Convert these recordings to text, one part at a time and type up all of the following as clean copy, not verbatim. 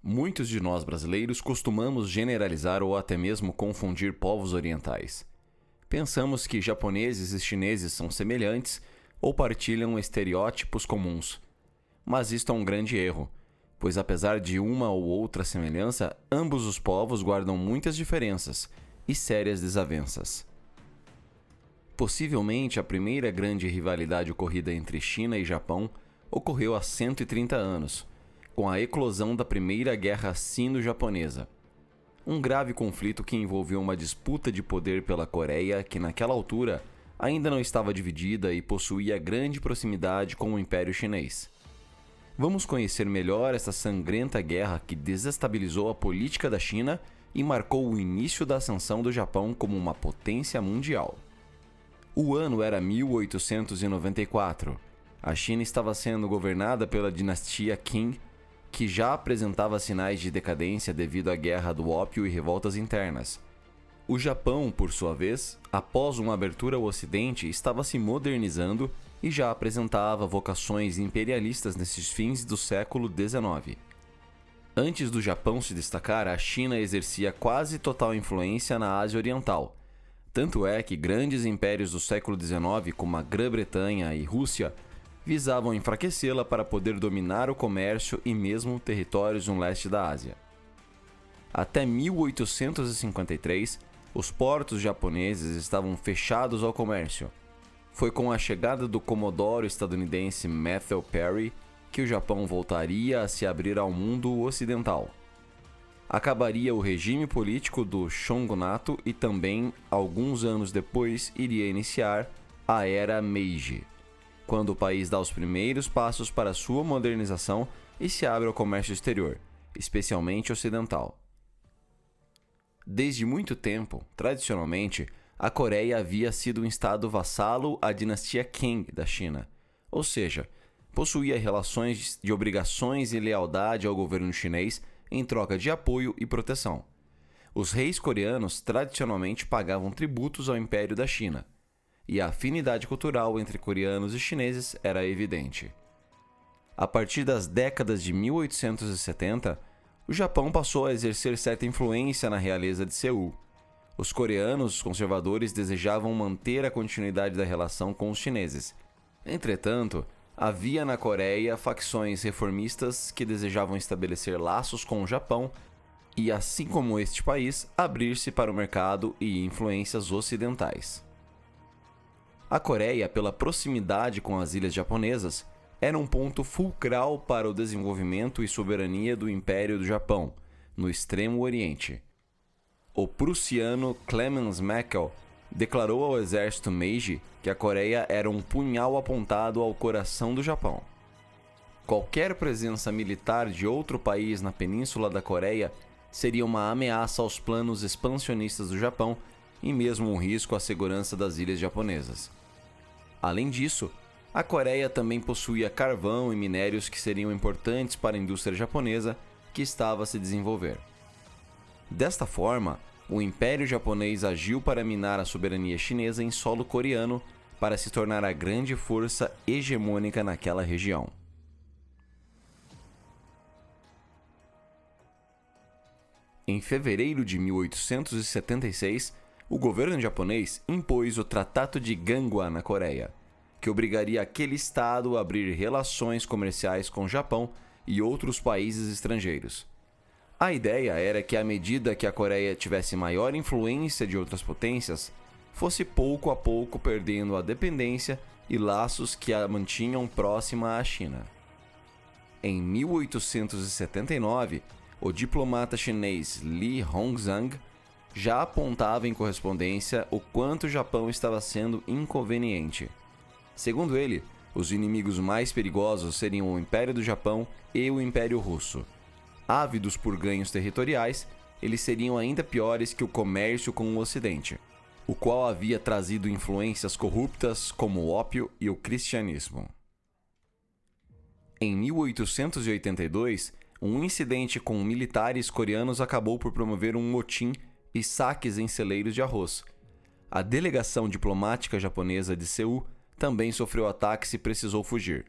Muitos de nós brasileiros costumamos generalizar ou até mesmo confundir povos orientais. Pensamos que japoneses e chineses são semelhantes ou partilham estereótipos comuns. Mas isto é um grande erro, pois apesar de uma ou outra semelhança, ambos os povos guardam muitas diferenças e sérias desavenças. Possivelmente a primeira grande rivalidade ocorrida entre China e Japão ocorreu há 130 anos, com a eclosão da Primeira Guerra Sino-Japonesa. Um grave conflito que envolveu uma disputa de poder pela Coreia que naquela altura ainda não estava dividida e possuía grande proximidade com o Império Chinês. Vamos conhecer melhor essa sangrenta guerra que desestabilizou a política da China e marcou o início da ascensão do Japão como uma potência mundial. O ano era 1894. A China estava sendo governada pela dinastia Qing, que já apresentava sinais de decadência devido à Guerra do Ópio e revoltas internas. O Japão, por sua vez, após uma abertura ao Ocidente, estava se modernizando e já apresentava vocações imperialistas nesses fins do século XIX. Antes do Japão se destacar, a China exercia quase total influência na Ásia Oriental. Tanto é que grandes impérios do século XIX, como a Grã-Bretanha e Rússia, visavam enfraquecê-la para poder dominar o comércio e mesmo territórios no leste da Ásia. Até 1853, os portos japoneses estavam fechados ao comércio. Foi com a chegada do comodoro estadunidense Matthew Perry que o Japão voltaria a se abrir ao mundo ocidental. Acabaria o regime político do shogunato e também, alguns anos depois, iria iniciar a Era Meiji, quando o país dá os primeiros passos para sua modernização e se abre ao comércio exterior, especialmente ocidental. Desde muito tempo, tradicionalmente, a Coreia havia sido um estado vassalo à dinastia Qing da China, ou seja, possuía relações de obrigações e lealdade ao governo chinês em troca de apoio e proteção. Os reis coreanos tradicionalmente pagavam tributos ao Império da China, e a afinidade cultural entre coreanos e chineses era evidente. A partir das décadas de 1870, o Japão passou a exercer certa influência na realeza de Seul. Os coreanos conservadores desejavam manter a continuidade da relação com os chineses. Entretanto, havia na Coreia facções reformistas que desejavam estabelecer laços com o Japão e, assim como este país, abrir-se para o mercado e influências ocidentais. A Coreia, pela proximidade com as ilhas japonesas, era um ponto fulcral para o desenvolvimento e soberania do Império do Japão, no Extremo Oriente. O prussiano Clemens Meckel declarou ao exército Meiji que a Coreia era um punhal apontado ao coração do Japão. Qualquer presença militar de outro país na península da Coreia seria uma ameaça aos planos expansionistas do Japão e mesmo um risco à segurança das ilhas japonesas. Além disso, a Coreia também possuía carvão e minérios que seriam importantes para a indústria japonesa que estava a se desenvolver. Desta forma, o Império Japonês agiu para minar a soberania chinesa em solo coreano para se tornar a grande força hegemônica naquela região. Em fevereiro de 1876, o governo japonês impôs o Tratado de Ganghwa na Coreia, que obrigaria aquele estado a abrir relações comerciais com o Japão e outros países estrangeiros. A ideia era que, à medida que a Coreia tivesse maior influência de outras potências, fosse pouco a pouco perdendo a dependência e laços que a mantinham próxima à China. Em 1879, o diplomata chinês Li Hongzhang já apontava em correspondência o quanto o Japão estava sendo inconveniente. Segundo ele, os inimigos mais perigosos seriam o Império do Japão e o Império Russo. Ávidos por ganhos territoriais, eles seriam ainda piores que o comércio com o Ocidente, o qual havia trazido influências corruptas como o ópio e o cristianismo. Em 1882, um incidente com militares coreanos acabou por promover um motim e saques em celeiros de arroz. A delegação diplomática japonesa de Seul também sofreu ataques e precisou fugir.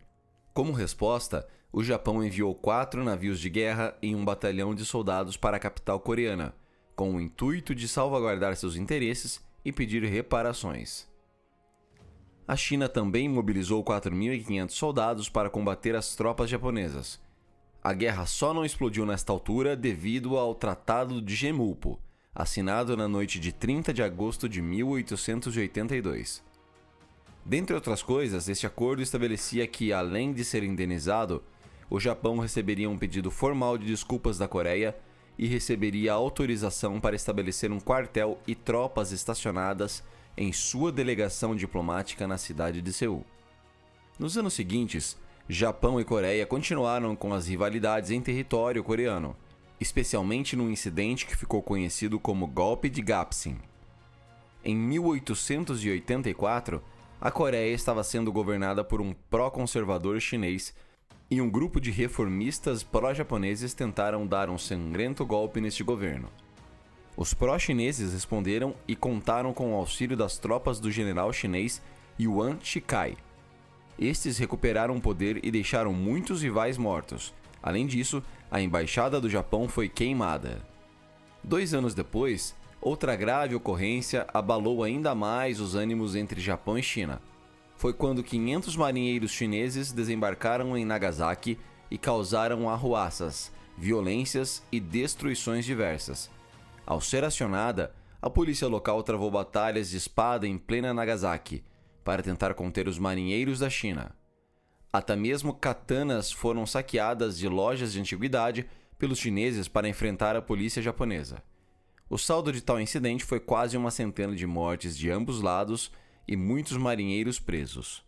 Como resposta, o Japão enviou 4 navios de guerra e um batalhão de soldados para a capital coreana, com o intuito de salvaguardar seus interesses e pedir reparações. A China também mobilizou 4.500 soldados para combater as tropas japonesas. A guerra só não explodiu nesta altura devido ao Tratado de Gemulpo, assinado na noite de 30 de agosto de 1882. Dentre outras coisas, este acordo estabelecia que, além de ser indenizado, o Japão receberia um pedido formal de desculpas da Coreia e receberia autorização para estabelecer um quartel e tropas estacionadas em sua delegação diplomática na cidade de Seul. Nos anos seguintes, Japão e Coreia continuaram com as rivalidades em território coreano, especialmente num incidente que ficou conhecido como Golpe de Gapsin. Em 1884, a Coreia estava sendo governada por um pró-conservador chinês e um grupo de reformistas pró-japoneses tentaram dar um sangrento golpe neste governo. Os pró-chineses responderam e contaram com o auxílio das tropas do general chinês Yuan Shikai. Estes recuperaram o poder e deixaram muitos rivais mortos. Além disso, a embaixada do Japão foi queimada. 2 anos depois, outra grave ocorrência abalou ainda mais os ânimos entre Japão e China. Foi quando 500 marinheiros chineses desembarcaram em Nagasaki e causaram arruaças, violências e destruições diversas. Ao ser acionada, a polícia local travou batalhas de espada em plena Nagasaki para tentar conter os marinheiros da China. Até mesmo katanas foram saqueadas de lojas de antiguidade pelos chineses para enfrentar a polícia japonesa. O saldo de tal incidente foi quase uma centena de mortes de ambos lados e muitos marinheiros presos.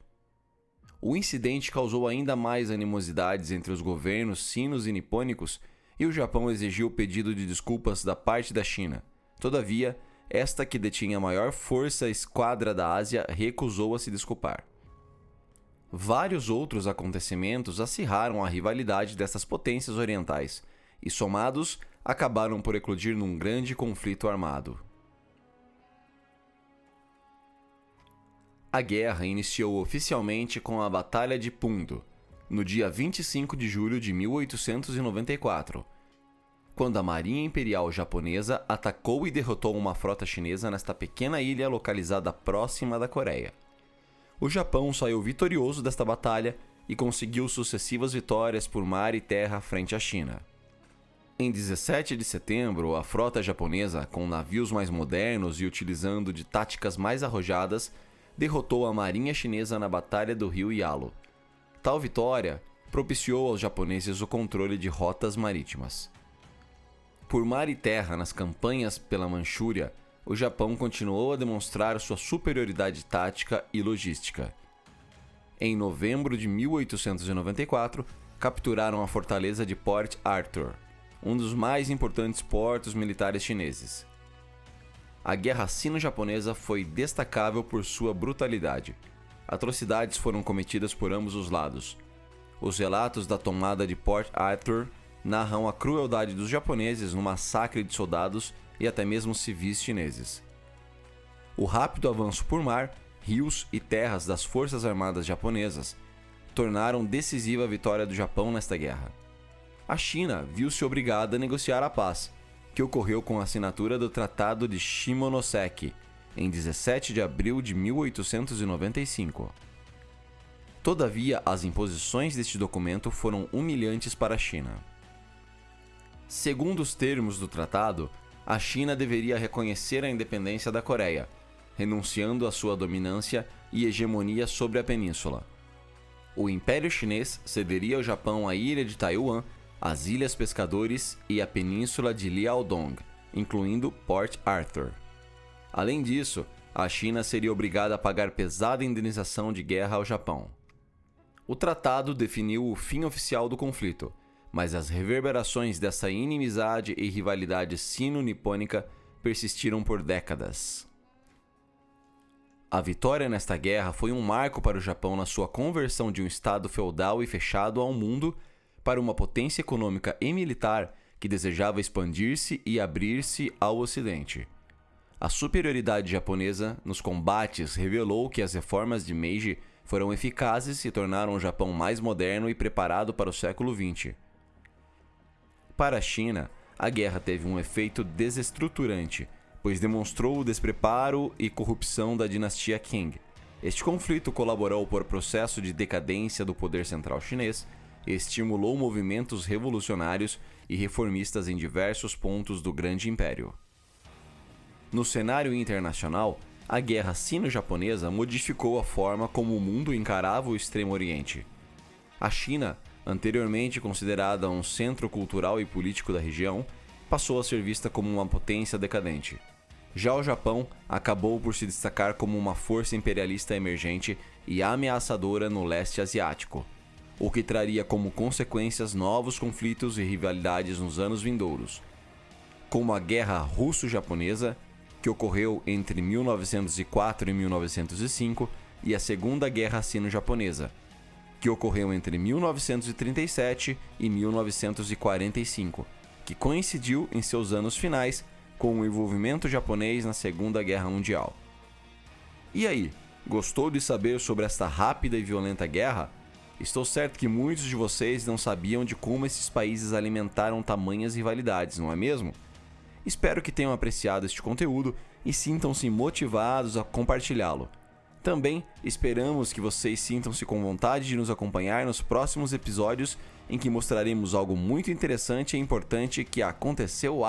O incidente causou ainda mais animosidades entre os governos sinos e nipônicos e o Japão exigiu o pedido de desculpas da parte da China. Todavia, esta que detinha a maior força esquadra da Ásia recusou a se desculpar. Vários outros acontecimentos acirraram a rivalidade dessas potências orientais e, somados, acabaram por eclodir num grande conflito armado. A guerra iniciou oficialmente com a Batalha de Pundo, no dia 25 de julho de 1894, quando a Marinha Imperial Japonesa atacou e derrotou uma frota chinesa nesta pequena ilha localizada próxima da Coreia. O Japão saiu vitorioso desta batalha e conseguiu sucessivas vitórias por mar e terra frente à China. Em 17 de setembro, a frota japonesa, com navios mais modernos e utilizando de táticas mais arrojadas, derrotou a marinha chinesa na Batalha do Rio Yalu. Tal vitória propiciou aos japoneses o controle de rotas marítimas. Por mar e terra nas campanhas pela Manchúria, o Japão continuou a demonstrar sua superioridade tática e logística. Em novembro de 1894, capturaram a fortaleza de Port Arthur, um dos mais importantes portos militares chineses. A guerra sino-japonesa foi destacável por sua brutalidade. Atrocidades foram cometidas por ambos os lados. Os relatos da tomada de Port Arthur narram a crueldade dos japoneses no massacre de soldados e até mesmo civis chineses. O rápido avanço por mar, rios e terras das forças armadas japonesas tornaram decisiva a vitória do Japão nesta guerra. A China viu-se obrigada a negociar a paz, que ocorreu com a assinatura do Tratado de Shimonoseki, em 17 de abril de 1895. Todavia, as imposições deste documento foram humilhantes para a China. Segundo os termos do tratado, a China deveria reconhecer a independência da Coreia, renunciando à sua dominância e hegemonia sobre a península. O Império Chinês cederia ao Japão a ilha de Taiwan, as Ilhas Pescadores e a península de Liaodong, incluindo Port Arthur. Além disso, a China seria obrigada a pagar pesada indenização de guerra ao Japão. O tratado definiu o fim oficial do conflito, mas as reverberações dessa inimizade e rivalidade sino-nipônica persistiram por décadas. A vitória nesta guerra foi um marco para o Japão na sua conversão de um estado feudal e fechado ao mundo para uma potência econômica e militar que desejava expandir-se e abrir-se ao Ocidente. A superioridade japonesa nos combates revelou que as reformas de Meiji foram eficazes e tornaram o Japão mais moderno e preparado para o século XX. Para a China, a guerra teve um efeito desestruturante, pois demonstrou o despreparo e corrupção da dinastia Qing. Este conflito colaborou para o processo de decadência do poder central chinês e estimulou movimentos revolucionários e reformistas em diversos pontos do grande império. No cenário internacional, a Guerra Sino-Japonesa modificou a forma como o mundo encarava o Extremo Oriente. A China, anteriormente considerada um centro cultural e político da região, passou a ser vista como uma potência decadente. Já o Japão acabou por se destacar como uma força imperialista emergente e ameaçadora no leste asiático, o que traria como consequências novos conflitos e rivalidades nos anos vindouros, como a Guerra Russo-Japonesa, que ocorreu entre 1904 e 1905, e a Segunda Guerra Sino-Japonesa, que ocorreu entre 1937 e 1945, que coincidiu em seus anos finais com o envolvimento japonês na Segunda Guerra Mundial. E aí, gostou de saber sobre esta rápida e violenta guerra? Estou certo que muitos de vocês não sabiam de como esses países alimentaram tamanhas rivalidades, não é mesmo? Espero que tenham apreciado este conteúdo e sintam-se motivados a compartilhá-lo. Também esperamos que vocês sintam-se com vontade de nos acompanhar nos próximos episódios em que mostraremos algo muito interessante e importante que aconteceu